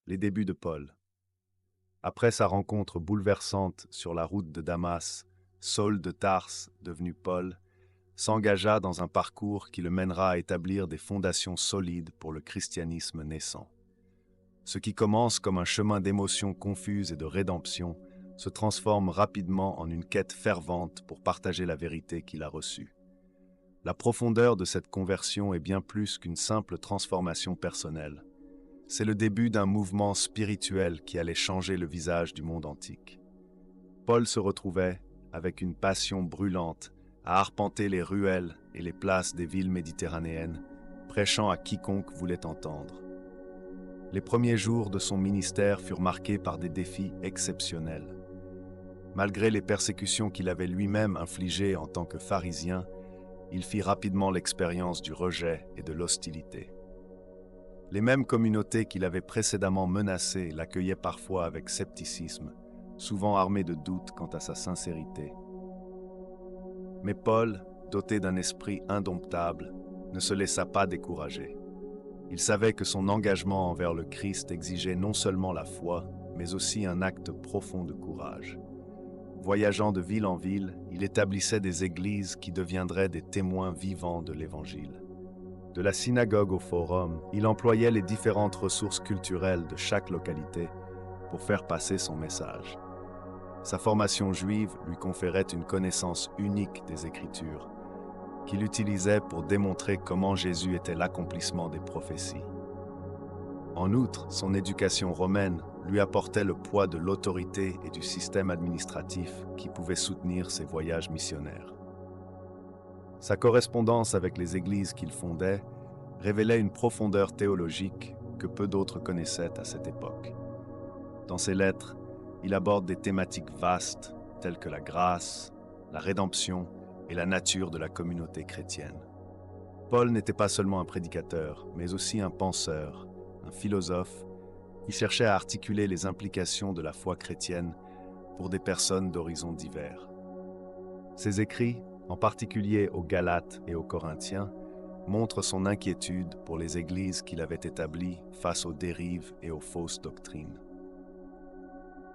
Les débuts de Paul. Après sa rencontre bouleversante sur la route de Damas, Saul de Tarse, devenu Paul, s'engagea dans un parcours qui le mènera à établir des fondations solides pour le christianisme naissant. Ce qui commence comme un chemin d'émotions confuses et de rédemption se transforme rapidement en une quête fervente pour partager la vérité qu'il a reçue. La profondeur de cette conversion est bien plus qu'une simple transformation personnelle. C'est le début d'un mouvement spirituel qui allait changer le visage du monde antique. Paul se retrouvait, avec une passion brûlante, à arpenter les ruelles et les places des villes méditerranéennes, prêchant à quiconque voulait entendre. Les premiers jours de son ministère furent marqués par des défis exceptionnels. Malgré les persécutions qu'il avait lui-même infligées en tant que pharisien, il fit rapidement l'expérience du rejet et de l'hostilité. Les mêmes communautés qu'il avait précédemment menacées l'accueillaient parfois avec scepticisme, souvent armées de doutes quant à sa sincérité. Mais Paul, doté d'un esprit indomptable, ne se laissa pas décourager. Il savait que son engagement envers le Christ exigeait non seulement la foi, mais aussi un acte profond de courage. Voyageant de ville en ville, il établissait des églises qui deviendraient des témoins vivants de l'Évangile. De la synagogue au forum, il employait les différentes ressources culturelles de chaque localité pour faire passer son message. Sa formation juive lui conférait une connaissance unique des Écritures, qu'il utilisait pour démontrer comment Jésus était l'accomplissement des prophéties. En outre, son éducation romaine lui apportait le poids de l'autorité et du système administratif qui pouvait soutenir ses voyages missionnaires. Sa correspondance avec les églises qu'il fondait révélait une profondeur théologique que peu d'autres connaissaient à cette époque. Dans ses lettres, il aborde des thématiques vastes telles que la grâce, la rédemption et la nature de la communauté chrétienne. Paul n'était pas seulement un prédicateur, mais aussi un penseur, un philosophe, qui cherchait à articuler les implications de la foi chrétienne pour des personnes d'horizons divers. Ses écrits, en particulier aux Galates et aux Corinthiens, montrent son inquiétude pour les églises qu'il avait établies face aux dérives et aux fausses doctrines.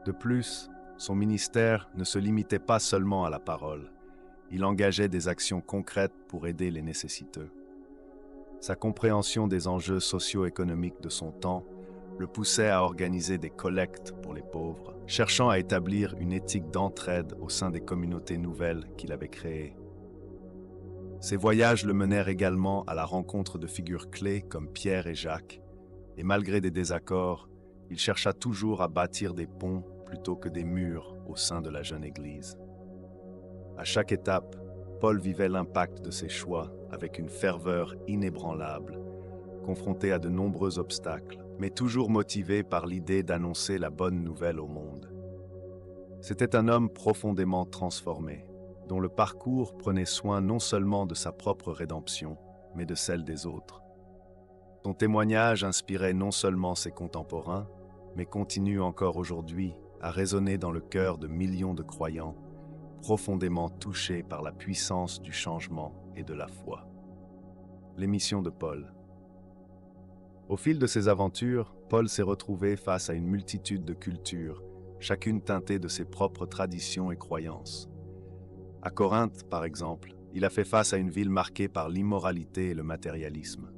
De plus, son ministère ne se limitait pas seulement à la parole. Il engageait des actions concrètes pour aider les nécessiteux. Sa compréhension des enjeux socio-économiques de son temps le poussait à organiser des collectes pour les pauvres, cherchant à établir une éthique d'entraide au sein des communautés nouvelles qu'il avait créées. Ses voyages le menèrent également à la rencontre de figures clés comme Pierre et Jacques, et malgré des désaccords, il chercha toujours à bâtir des ponts plutôt que des murs au sein de la jeune Église. À chaque étape, Paul vivait l'impact de ses choix avec une ferveur inébranlable, confronté à de nombreux obstacles, mais toujours motivé par l'idée d'annoncer la bonne nouvelle au monde. C'était un homme profondément transformé, dont le parcours prenait soin non seulement de sa propre rédemption, mais de celle des autres. Son témoignage inspirait non seulement ses contemporains, mais continue encore aujourd'hui à résonner dans le cœur de millions de croyants, profondément touchés par la puissance du changement et de la foi. L'émission de Paul. Au fil de ses aventures, Paul s'est retrouvé face à une multitude de cultures, chacune teintée de ses propres traditions et croyances. À Corinthe, par exemple, il a fait face à une ville marquée par l'immoralité et le matérialisme.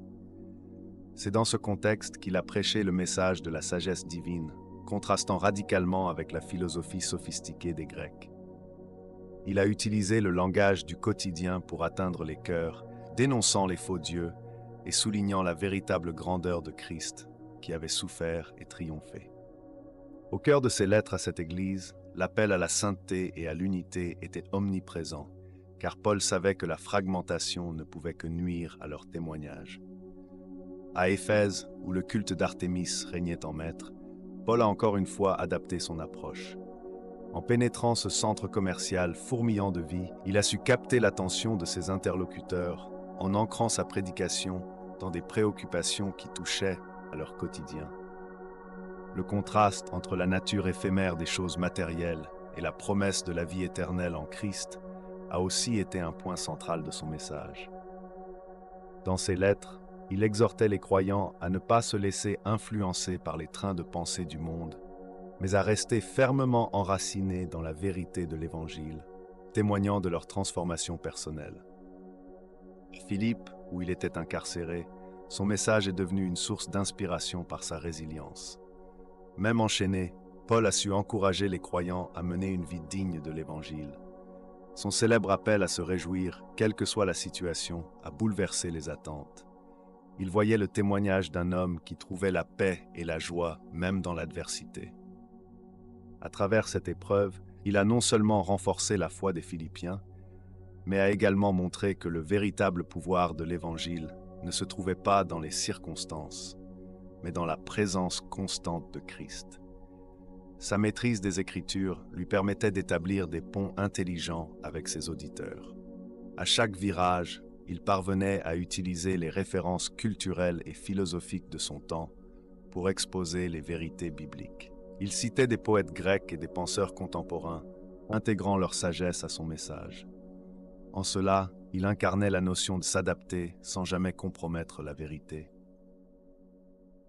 C'est dans ce contexte qu'il a prêché le message de la sagesse divine, contrastant radicalement avec la philosophie sophistiquée des Grecs. Il a utilisé le langage du quotidien pour atteindre les cœurs, dénonçant les faux dieux et soulignant la véritable grandeur de Christ, qui avait souffert et triomphé. Au cœur de ses lettres à cette Église, l'appel à la sainteté et à l'unité était omniprésent, car Paul savait que la fragmentation ne pouvait que nuire à leur témoignage. À Éphèse, où le culte d'Artémis régnait en maître, Paul a encore une fois adapté son approche. En pénétrant ce centre commercial fourmillant de vie, il a su capter l'attention de ses interlocuteurs en ancrant sa prédication dans des préoccupations qui touchaient à leur quotidien. Le contraste entre la nature éphémère des choses matérielles et la promesse de la vie éternelle en Christ a aussi été un point central de son message. Dans ses lettres, Il exhortait les croyants à ne pas se laisser influencer par les trains de pensée du monde, mais à rester fermement enracinés dans la vérité de l'Évangile, témoignant de leur transformation personnelle. À Philippe, où il était incarcéré, son message est devenu une source d'inspiration par sa résilience. Même enchaîné, Paul a su encourager les croyants à mener une vie digne de l'Évangile. Son célèbre appel à se réjouir, quelle que soit la situation, a bouleversé les attentes. Il voyait le témoignage d'un homme qui trouvait la paix et la joie même dans l'adversité. À travers cette épreuve, il a non seulement renforcé la foi des Philippiens, mais a également montré que le véritable pouvoir de l'Évangile ne se trouvait pas dans les circonstances, mais dans la présence constante de Christ. Sa maîtrise des Écritures lui permettait d'établir des ponts intelligents avec ses auditeurs. À chaque virage, il parvenait à utiliser les références culturelles et philosophiques de son temps pour exposer les vérités bibliques. Il citait des poètes grecs et des penseurs contemporains, intégrant leur sagesse à son message. En cela, il incarnait la notion de s'adapter sans jamais compromettre la vérité.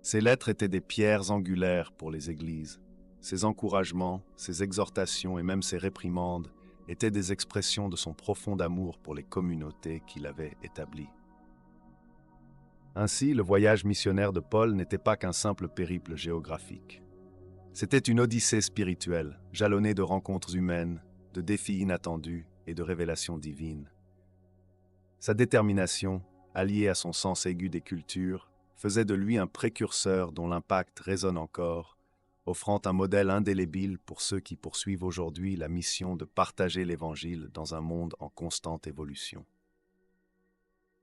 Ses lettres étaient des pierres angulaires pour les églises. Ses encouragements, ses exhortations et même ses réprimandes étaient des expressions de son profond amour pour les communautés qu'il avait établies. Ainsi, le voyage missionnaire de Paul n'était pas qu'un simple périple géographique. C'était une odyssée spirituelle, jalonnée de rencontres humaines, de défis inattendus et de révélations divines. Sa détermination, alliée à son sens aigu des cultures, faisait de lui un précurseur dont l'impact résonne encore, offrant un modèle indélébile pour ceux qui poursuivent aujourd'hui la mission de partager l'Évangile dans un monde en constante évolution.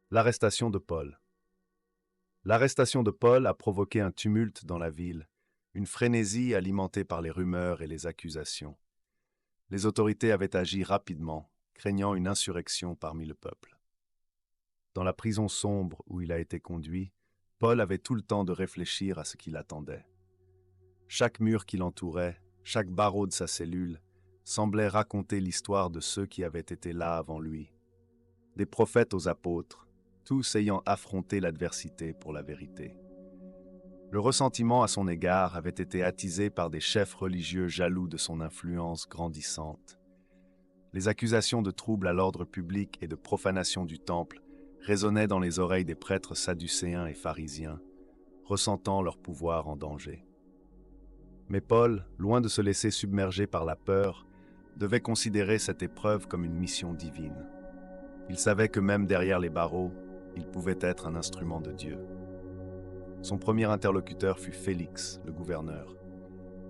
L'arrestation de Paul. L'arrestation de Paul a provoqué un tumulte dans la ville, une frénésie alimentée par les rumeurs et les accusations. Les autorités avaient agi rapidement, craignant une insurrection parmi le peuple. Dans la prison sombre où il a été conduit, Paul avait tout le temps de réfléchir à ce qui l'attendait. Chaque mur qui l'entourait, chaque barreau de sa cellule, semblait raconter l'histoire de ceux qui avaient été là avant lui. Des prophètes aux apôtres, tous ayant affronté l'adversité pour la vérité. Le ressentiment à son égard avait été attisé par des chefs religieux jaloux de son influence grandissante. Les accusations de troubles à l'ordre public et de profanation du temple résonnaient dans les oreilles des prêtres sadducéens et pharisiens, ressentant leur pouvoir en danger. Mais Paul, loin de se laisser submerger par la peur, devait considérer cette épreuve comme une mission divine. Il savait que même derrière les barreaux, il pouvait être un instrument de Dieu. Son premier interlocuteur fut Félix, le gouverneur.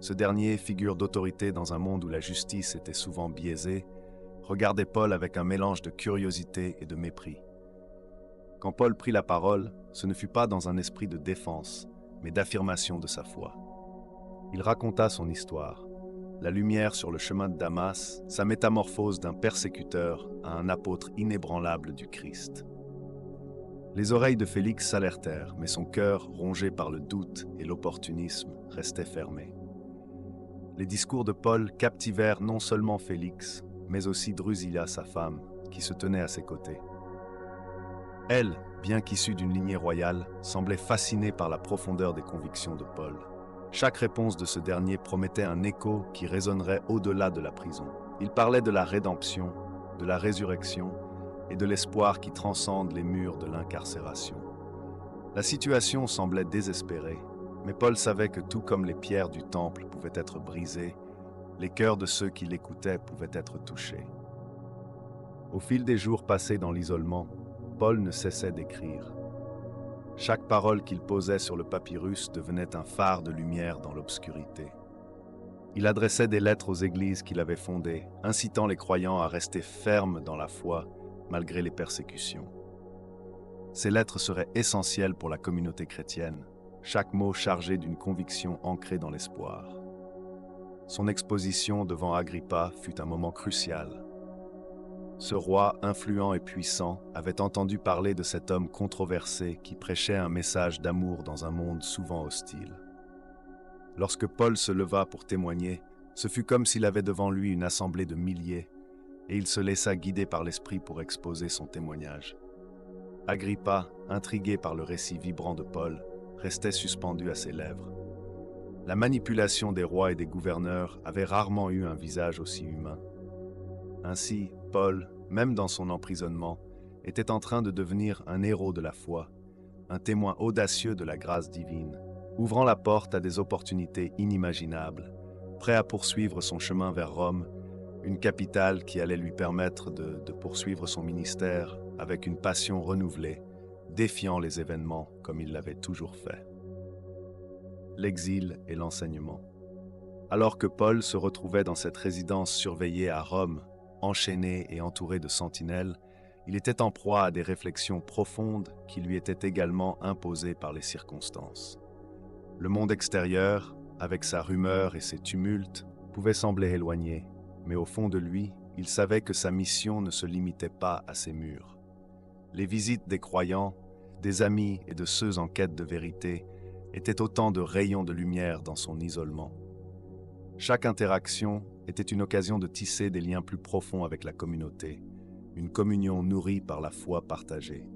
Ce dernier, figure d'autorité dans un monde où la justice était souvent biaisée, regardait Paul avec un mélange de curiosité et de mépris. Quand Paul prit la parole, ce ne fut pas dans un esprit de défense, mais d'affirmation de sa foi. Il raconta son histoire, la lumière sur le chemin de Damas, sa métamorphose d'un persécuteur à un apôtre inébranlable du Christ. Les oreilles de Félix s'alertèrent, mais son cœur, rongé par le doute et l'opportunisme, restait fermé. Les discours de Paul captivèrent non seulement Félix, mais aussi Drusilla, sa femme, qui se tenait à ses côtés. Elle, bien qu'issue d'une lignée royale, semblait fascinée par la profondeur des convictions de Paul. Chaque réponse de ce dernier promettait un écho qui résonnerait au-delà de la prison. Il parlait de la rédemption, de la résurrection et de l'espoir qui transcende les murs de l'incarcération. La situation semblait désespérée, mais Paul savait que tout comme les pierres du temple pouvaient être brisées, les cœurs de ceux qui l'écoutaient pouvaient être touchés. Au fil des jours passés dans l'isolement, Paul ne cessait d'écrire. Chaque parole qu'il posait sur le papyrus devenait un phare de lumière dans l'obscurité. Il adressait des lettres aux églises qu'il avait fondées, incitant les croyants à rester fermes dans la foi malgré les persécutions. Ces lettres seraient essentielles pour la communauté chrétienne, chaque mot chargé d'une conviction ancrée dans l'espoir. Son exposition devant Agrippa fut un moment crucial. Ce roi influent et puissant avait entendu parler de cet homme controversé qui prêchait un message d'amour dans un monde souvent hostile. Lorsque Paul se leva pour témoigner, ce fut comme s'il avait devant lui une assemblée de milliers, et il se laissa guider par l'Esprit pour exposer son témoignage. Agrippa, intrigué par le récit vibrant de Paul, restait suspendu à ses lèvres. La manipulation des rois et des gouverneurs avait rarement eu un visage aussi humain. Ainsi, Paul, même dans son emprisonnement, était en train de devenir un héros de la foi, un témoin audacieux de la grâce divine, ouvrant la porte à des opportunités inimaginables, prêt à poursuivre son chemin vers Rome, une capitale qui allait lui permettre de poursuivre son ministère avec une passion renouvelée, défiant les événements comme il l'avait toujours fait. L'exil et l'enseignement. Alors que Paul se retrouvait dans cette résidence surveillée à Rome, enchaîné et entouré de sentinelles, il était en proie à des réflexions profondes qui lui étaient également imposées par les circonstances. Le monde extérieur, avec sa rumeur et ses tumultes, pouvait sembler éloigné, mais au fond de lui, il savait que sa mission ne se limitait pas à ses murs. Les visites des croyants, des amis et de ceux en quête de vérité étaient autant de rayons de lumière dans son isolement. Chaque interaction était une occasion de tisser des liens plus profonds avec la communauté, une communion nourrie par la foi partagée.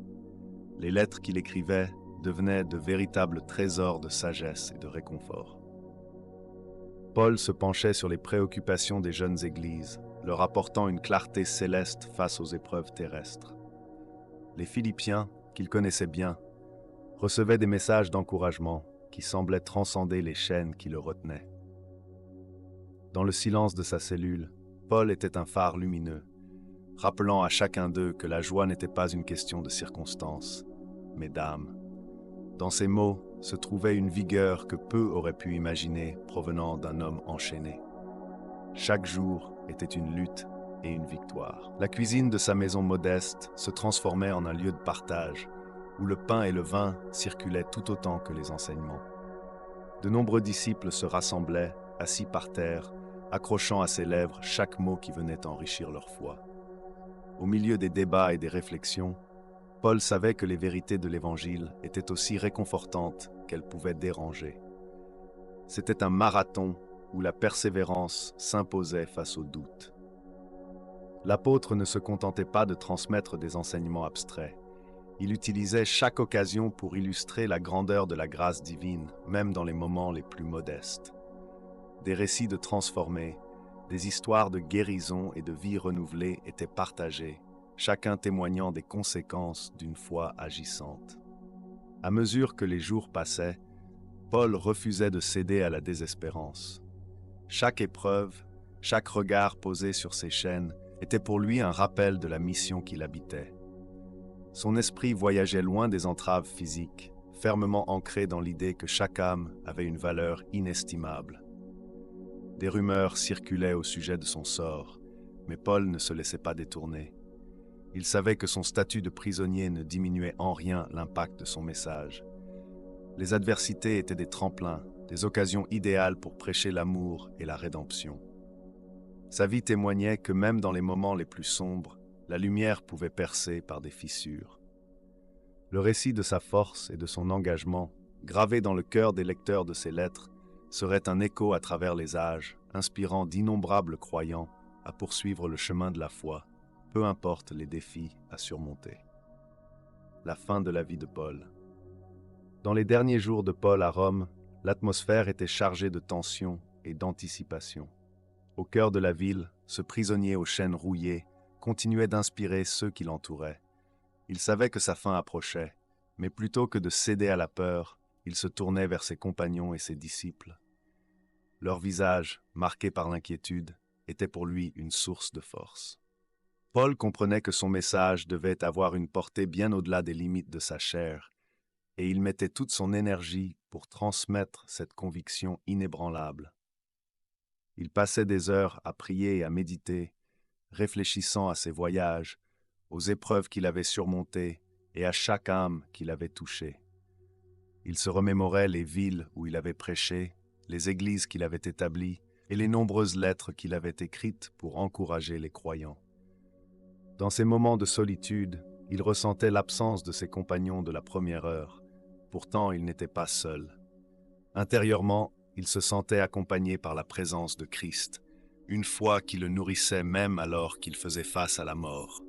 Les lettres qu'il écrivait devenaient de véritables trésors de sagesse et de réconfort. Paul se penchait sur les préoccupations des jeunes églises, leur apportant une clarté céleste face aux épreuves terrestres. Les Philippiens, qu'il connaissait bien, recevaient des messages d'encouragement qui semblaient transcender les chaînes qui le retenaient. Dans le silence de sa cellule, Paul était un phare lumineux, rappelant à chacun d'eux que la joie n'était pas une question de circonstances, mais d'âme. Dans ces mots se trouvait une vigueur que peu auraient pu imaginer provenant d'un homme enchaîné. Chaque jour était une lutte et une victoire. La cuisine de sa maison modeste se transformait en un lieu de partage, où le pain et le vin circulaient tout autant que les enseignements. De nombreux disciples se rassemblaient, assis par terre, accrochant à ses lèvres chaque mot qui venait enrichir leur foi. Au milieu des débats et des réflexions, Paul savait que les vérités de l'Évangile étaient aussi réconfortantes qu'elles pouvaient déranger. C'était un marathon où la persévérance s'imposait face au doute. L'apôtre ne se contentait pas de transmettre des enseignements abstraits. Il utilisait chaque occasion pour illustrer la grandeur de la grâce divine, même dans les moments les plus modestes. Des récits de transformés, des histoires de guérison et de vie renouvelée étaient partagés, chacun témoignant des conséquences d'une foi agissante. À mesure que les jours passaient, Paul refusait de céder à la désespérance. Chaque épreuve, chaque regard posé sur ses chaînes était pour lui un rappel de la mission qu'il habitait. Son esprit voyageait loin des entraves physiques, fermement ancré dans l'idée que chaque âme avait une valeur inestimable. Des rumeurs circulaient au sujet de son sort, mais Paul ne se laissait pas détourner. Il savait que son statut de prisonnier ne diminuait en rien l'impact de son message. Les adversités étaient des tremplins, des occasions idéales pour prêcher l'amour et la rédemption. Sa vie témoignait que même dans les moments les plus sombres, la lumière pouvait percer par des fissures. Le récit de sa force et de son engagement, gravé dans le cœur des lecteurs de ses lettres, serait un écho à travers les âges, inspirant d'innombrables croyants à poursuivre le chemin de la foi, peu importe les défis à surmonter. La fin de la vie de Paul. Dans les derniers jours de Paul à Rome, l'atmosphère était chargée de tension et d'anticipation. Au cœur de la ville, ce prisonnier aux chaînes rouillées continuait d'inspirer ceux qui l'entouraient. Il savait que sa fin approchait, mais plutôt que de céder à la peur, il se tournait vers ses compagnons et ses disciples. Leurs visages, marqués par l'inquiétude, étaient pour lui une source de force. Paul comprenait que son message devait avoir une portée bien au-delà des limites de sa chair, et il mettait toute son énergie pour transmettre cette conviction inébranlable. Il passait des heures à prier et à méditer, réfléchissant à ses voyages, aux épreuves qu'il avait surmontées et à chaque âme qu'il avait touchée. Il se remémorait les villes où il avait prêché, les églises qu'il avait établies et les nombreuses lettres qu'il avait écrites pour encourager les croyants. Dans ces moments de solitude, il ressentait l'absence de ses compagnons de la première heure. Pourtant, il n'était pas seul. Intérieurement, il se sentait accompagné par la présence de Christ, une foi qui le nourrissait même alors qu'il faisait face à la mort.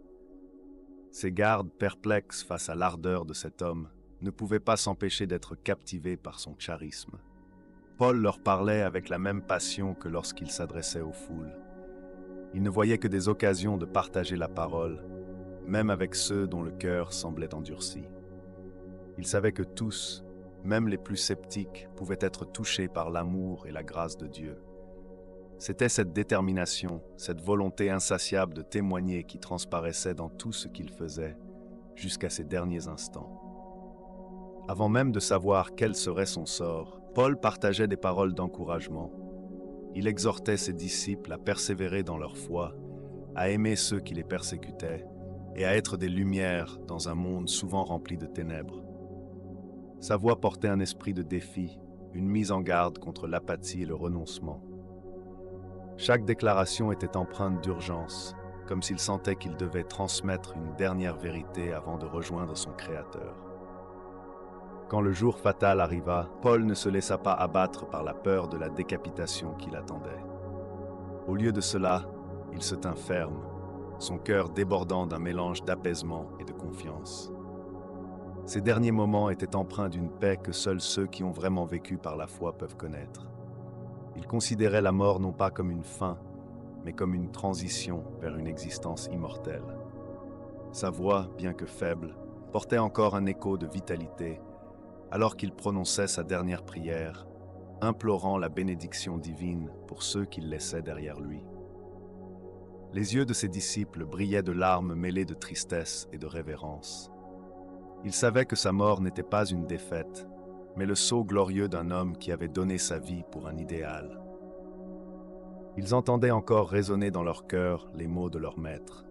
Ses gardes, perplexes face à l'ardeur de cet homme, ne pouvaient pas s'empêcher d'être captivés par son charisme. Paul leur parlait avec la même passion que lorsqu'il s'adressait aux foules. Il ne voyait que des occasions de partager la parole, même avec ceux dont le cœur semblait endurci. Il savait que tous, même les plus sceptiques, pouvaient être touchés par l'amour et la grâce de Dieu. C'était cette détermination, cette volonté insatiable de témoigner qui transparaissait dans tout ce qu'il faisait, jusqu'à ses derniers instants. Avant même de savoir quel serait son sort, Paul partageait des paroles d'encouragement. Il exhortait ses disciples à persévérer dans leur foi, à aimer ceux qui les persécutaient et à être des lumières dans un monde souvent rempli de ténèbres. Sa voix portait un esprit de défi, une mise en garde contre l'apathie et le renoncement. Chaque déclaration était empreinte d'urgence, comme s'il sentait qu'il devait transmettre une dernière vérité avant de rejoindre son Créateur. Quand le jour fatal arriva, Paul ne se laissa pas abattre par la peur de la décapitation qui l'attendait. Au lieu de cela, il se tint ferme, son cœur débordant d'un mélange d'apaisement et de confiance. Ces derniers moments étaient empreints d'une paix que seuls ceux qui ont vraiment vécu par la foi peuvent connaître. Il considérait la mort non pas comme une fin, mais comme une transition vers une existence immortelle. Sa voix, bien que faible, portait encore un écho de vitalité, alors qu'il prononçait sa dernière prière, implorant la bénédiction divine pour ceux qu'il laissait derrière lui. Les yeux de ses disciples brillaient de larmes mêlées de tristesse et de révérence. Ils savaient que sa mort n'était pas une défaite, mais le sceau glorieux d'un homme qui avait donné sa vie pour un idéal. Ils entendaient encore résonner dans leur cœur les mots de leur maître.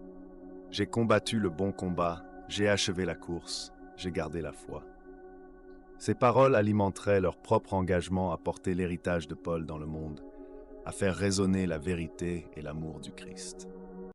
« J'ai combattu le bon combat, j'ai achevé la course, j'ai gardé la foi. » Ces paroles alimenteraient leur propre engagement à porter l'héritage de Paul dans le monde, à faire résonner la vérité et l'amour du Christ.